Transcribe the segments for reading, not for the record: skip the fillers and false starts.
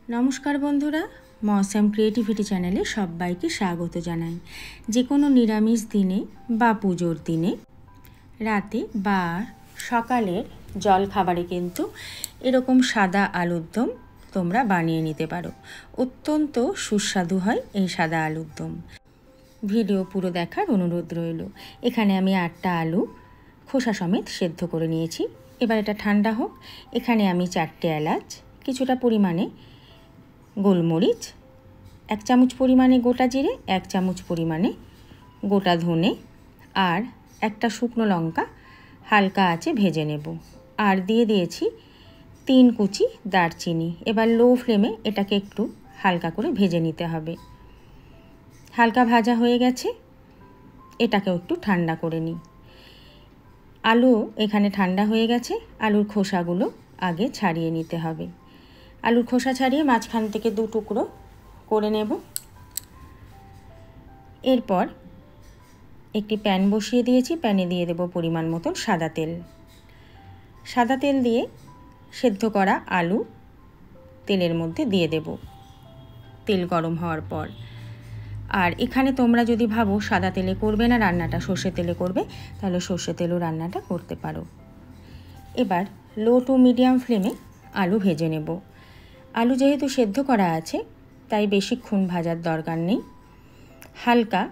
নমস্কার বন্ধুরা, মৌসম ক্রিয়েটিভিটি চ্যানেলে সবাইকে স্বাগত জানাই। যে কোনো নিরামিষ দিনে বা পুজোর দিনে রাতে বা সকালের জল খাবারে কিন্তু এরকম সাদা আলুর দম তোমরা বানিয়ে নিতে পারো। অত্যন্ত সুস্বাদু হয় এই সাদা আলুর দম। ভিডিও পুরো দেখার অনুরোধ রইল। এখানে আমি 8টা আলু খোসা সমেত সেদ্ধ করে নিয়েছি। এবার এটা ঠান্ডা হোক। এখানে আমি 4টে এলাচ, কিছুটা পরিমাণে গোলমরিচ, 1 চামচ পরিমাণে গোটা জিরে, 1 চামচ পরিমাণে গোটা ধনে আর একটা শুকনো লঙ্কা হালকা আঁচে ভেজে নেব। আর দিয়ে দিয়েছি 3 কুচি দারচিনি। এবার লো ফ্লেমে এটাকে একটু হালকা করে ভেজে নিতে হবে। হালকা ভাজা হয়ে গেছে, এটাকেও একটু ঠান্ডা করে নিই। আলু এখানে ঠান্ডা হয়ে গেছে। আলুর খোসাগুলো আগে ছাড়িয়ে নিতে হবে। আলুর খোসা ছাড়িয়ে মাঝখান থেকে 2 টুকরো করে নেব। এরপর একটি প্যান বসিয়ে দিয়েছি। প্যানে দিয়ে দেব পরিমাণ মতন সাদা তেল। সাদা তেল দিয়ে সেদ্ধ করা আলু তেলের মধ্যে দিয়ে দেব তেল গরম হওয়ার পর। আর এখানে তোমরা যদি ভাবো সাদা তেলে করবে না, রান্নাটা সর্ষে তেলে করবে, তাহলে সর্ষে তেলেও রান্নাটা করতে পারো। এবার লো টু মিডিয়াম ফ্লেমে আলু ভেজে নেব। আলু যেহেতু সেদ্ধ করা আছে তাই বেশিক্ষণ ভাজার দরকার নেই। হালকা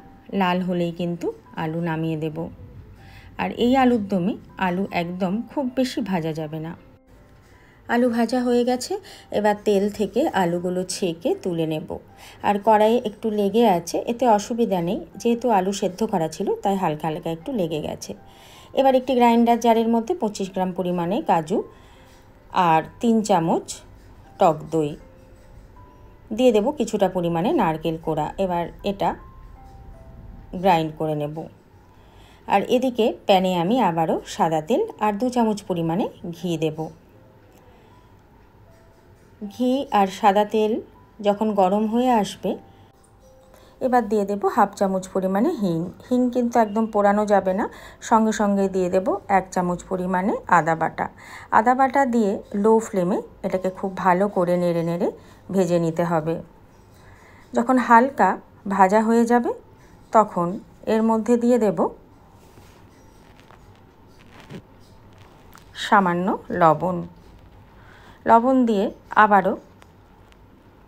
লাল হলেই কিন্তু আলু নামিয়ে দেব। আর এই আলুর দমে আলু একদম খুব বেশি ভাজা যাবে না। আলু ভাজা হয়ে গেছে। এবার তেল থেকে আলুগুলো ছেঁকে তুলে নেব। আর কড়াইয়ে একটু লেগে আছে, এতে অসুবিধা নেই, যেহেতু আলু সেদ্ধ করা ছিল তাই হালকা হালকা একটু লেগে গেছে। এবার একটি গ্রাইন্ডার জারের মধ্যে 25 গ্রাম পরিমাণে কাজু আর 3 চামচ টক দই দিয়ে দেব, কিছুটা পরিমাণে নারকেল কোড়া। এবার এটা গ্রাইন্ড করে নেব। আর এদিকে প্যানে আমি আবারও সাদা তেল আর 2 চামচ পরিমাণে ঘি দেব। ঘি আর সাদা তেল যখন গরম হয়ে আসবে, এবার দিয়ে দেব 1/2 চামচ পরিমাণে হিং। হিং কিন্তু একদম পোড়ানো যাবে না। সঙ্গে সঙ্গে দিয়ে দেব 1 চামচ পরিমাণে আদা বাটা। আদা বাটা দিয়ে লো ফ্লেমে এটাকে খুব ভালো করে নেড়ে নেড়ে ভেজে নিতে হবে। যখন হালকা ভাজা হয়ে যাবে তখন এর মধ্যে দিয়ে দেব সামান্য লবণ। লবণ দিয়ে আবারও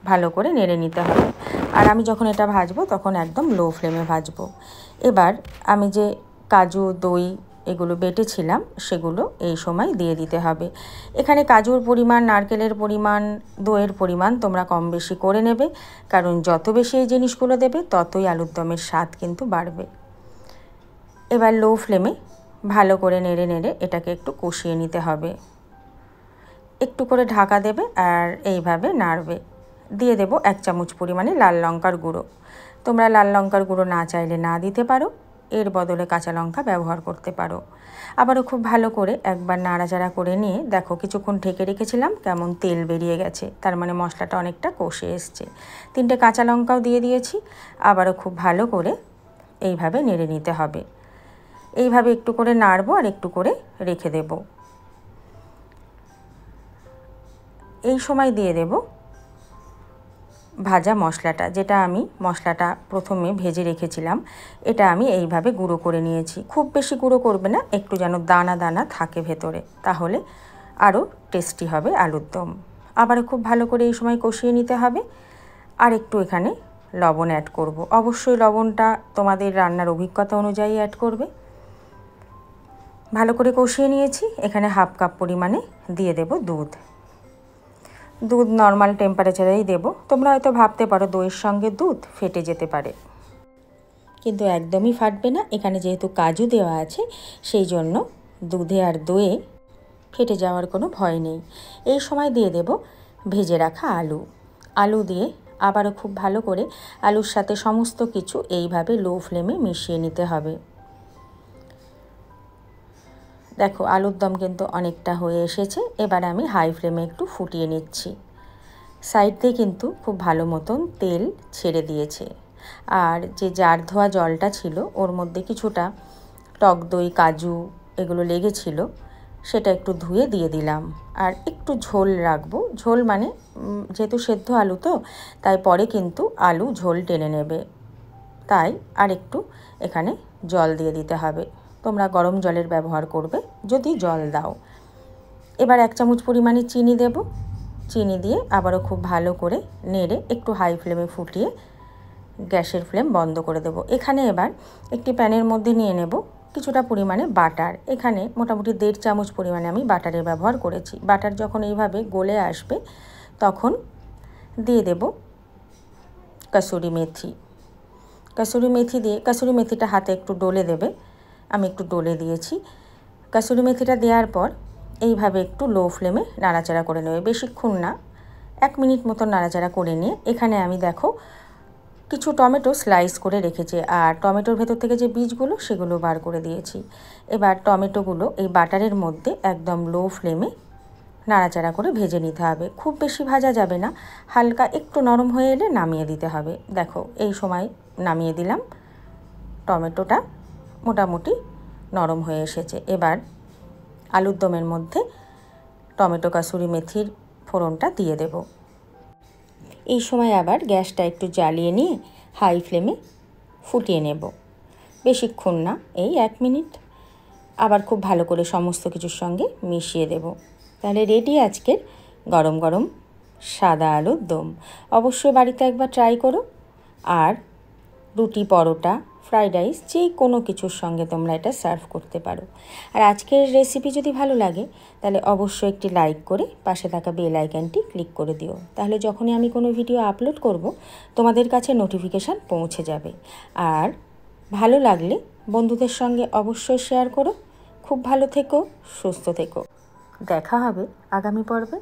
ভালো করে নেড়ে নিতে হবে। আর আমি যখন এটা ভাজবো তখন একদম লো ফ্লেমে ভাজবো। এবার আমি যে কাজু দই এগুলো বেটেছিলাম সেগুলো এই সময় দিয়ে দিতে হবে। এখানে কাজুর পরিমাণ, নারকেলের পরিমাণ, দইয়ের পরিমাণ তোমরা কম বেশি করে নেবে, কারণ যত বেশি এই জিনিসগুলো দেবে ততই আলুর দমের স্বাদ কিন্তু বাড়বে। এবার লো ফ্লেমে ভালো করে নেড়ে নেড়ে এটাকে একটু কষিয়ে নিতে হবে। একটু করে ঢাকা দেবে আর এইভাবে নাড়বে। দিয়ে দেব 1 চামচ পরিমাণে লাল লঙ্কার গুঁড়ো। তোমরা লাল লঙ্কার গুঁড়ো না চাইলে না দিতে পারো, এর বদলে কাঁচা লঙ্কা ব্যবহার করতে পারো। আবারও খুব ভালো করে একবার নাড়াচাড়া করে নিয়ে দেখো কিছুক্ষণ ঢেকে রেখেছিলাম, কেমন তেল বেরিয়ে গেছে, তার মানে মশলাটা অনেকটা কষে এসছে। 3টে কাঁচা লঙ্কাও দিয়ে দিয়েছি। আবারও খুব ভালো করে এইভাবে নেড়ে নিতে হবে। এইভাবে একটু করে নাড়বো আর একটু করে রেখে দেব। এই সময় দিয়ে দেব ভাজা মশলাটা, যেটা আমি মশলাটা প্রথমে ভেজে রেখেছিলাম, এটা আমি এইভাবে গুঁড়ো করে নিয়েছি। খুব বেশি গুঁড়ো করবে না, একটু যেন দানা দানা থাকে ভেতরে, তাহলে আরও টেস্টি হবে আলুর দম। আবার খুব ভালো করে এই সময় কষিয়ে নিতে হবে। আর একটু এখানে লবণ অ্যাড করব। অবশ্যই লবণটা তোমাদের রান্নার অভিজ্ঞতা অনুযায়ী অ্যাড করবে। ভালো করে কষিয়ে নিয়েছি। এখানে 1/2 কাপ পরিমাণে দিয়ে দেব দুধ। দুধ নর্মাল টেম্পারেচারেই দেব। তোমরা হয়তো ভাবতে পারো দইয়ের সঙ্গে দুধ ফেটে যেতে পারে, কিন্তু একদমই ফাটবে না। এখানে যেহেতু কাজু দেওয়া আছে সেই জন্য দুধে আর দইয়ে ফেটে যাওয়ার কোনো ভয় নেই। এই সময় দিয়ে দেব ভেজে রাখা আলু। আলু দিয়ে আবারও খুব ভালো করে আলুর সাথে সমস্ত কিছু এইভাবে লো ফ্লেমে মিশিয়ে নিতে হবে। দেখো আলুর দম কিন্তু অনেকটা হয়ে এসেছে। এবার আমি হাই ফ্লেমে একটু ফুটিয়ে নিচ্ছি। সাইড দিয়ে কিন্তু খুব ভালো মতন তেল ছেড়ে দিয়েছে। আর যে জার ধোয়া জলটা ছিল ওর মধ্যে কিছুটা টক দই, কাজু এগুলো লেগেছিল, সেটা একটু ধুয়ে দিয়ে দিলাম। আর একটু ঝোল রাখবো, ঝোল মানে যেহেতু সেদ্ধ আলু তো, তাই পরে কিন্তু আলু ঝোল টেনে নেবে, তাই আর একটু এখানে জল দিয়ে দিতে হবে। তোমরা গরম জলের ব্যবহার করবে যদি জল দাও। এবার 1 চামচ পরিমাণে চিনি দেব। চিনি দিয়ে আবারও খুব ভালো করে নেড়ে একটু হাই ফ্লেমে ফুটিয়ে গ্যাসের ফ্লেম বন্ধ করে দেব। এখানে এবার একটি প্যানের মধ্যে নিয়ে নেব কিছুটা পরিমাণে বাটার। এখানে মোটামুটি 1.5 চামচ পরিমাণে আমি বাটারের ব্যবহার করেছি। বাটার যখন এইভাবে গলে আসবে তখন দিয়ে দেব কসুরি মেথি। কসুরি মেথি দিয়ে, কসুরি মেথিটা হাতে একটু ডলে দেবে, আমি একটু ডলে দিয়েছি। কসুরি মেথিটা দেওয়ার পর এইভাবে একটু লো ফ্লেমে নাড়াচাড়া করে নেবে, বেশিক্ষণ না, 1 মিনিট মতো নাড়াচাড়া করে নিয়ে এখানে আমি দেখো কিছু টমেটো স্লাইস করে রেখেছি, আর টমেটোর ভেতর থেকে যে বীজগুলো সেগুলো বার করে দিয়েছি। এবার টমেটোগুলো এই বাটারের মধ্যে একদম লো ফ্লেমে নাড়াচাড়া করে ভেজে নিতে হবে। খুব বেশি ভাজা যাবে না, হালকা একটু নরম হয়ে এলে নামিয়ে দিতে হবে। দেখো এই সময় নামিয়ে দিলাম, টমেটোটা মোটামুটি নরম হয়ে এসেছে। এবার আলুর দমের মধ্যে টমেটো কাসুরি মেথির ফোড়নটা দিয়ে দেব। এই সময় আবার গ্যাসটা একটু জ্বালিয়ে নিয়ে হাই ফ্লেমে ফুটিয়ে নেব, বেশিক্ষণ না, এই 1 মিনিট। আবার খুব ভালো করে সমস্ত কিছুর সঙ্গে মিশিয়ে দেব। তাহলে রেডি আজকের গরম গরম সাদা আলুর দম। অবশ্যই বাড়িতে একবার ট্রাই করো। আর রুটি, পরোটা, ফ্রাইড রাইস যে কোনো কিছুর সঙ্গে তোমরা এটা সার্ভ করতে পারো। আর আজকের রেসিপি যদি ভালো লাগে তাহলে অবশ্যই একটি লাইক করে পাশে থাকা বেল আইকনটি ক্লিক করে দিও, তাহলে যখনই আমি কোনো ভিডিও আপলোড করব তোমাদের কাছে নোটিফিকেশান পৌঁছে যাবে। আর ভালো লাগলে বন্ধুদের সঙ্গে অবশ্যই শেয়ার করো। খুব ভালো থেকো, সুস্থ থেকো। দেখা হবে আগামী পর্বে।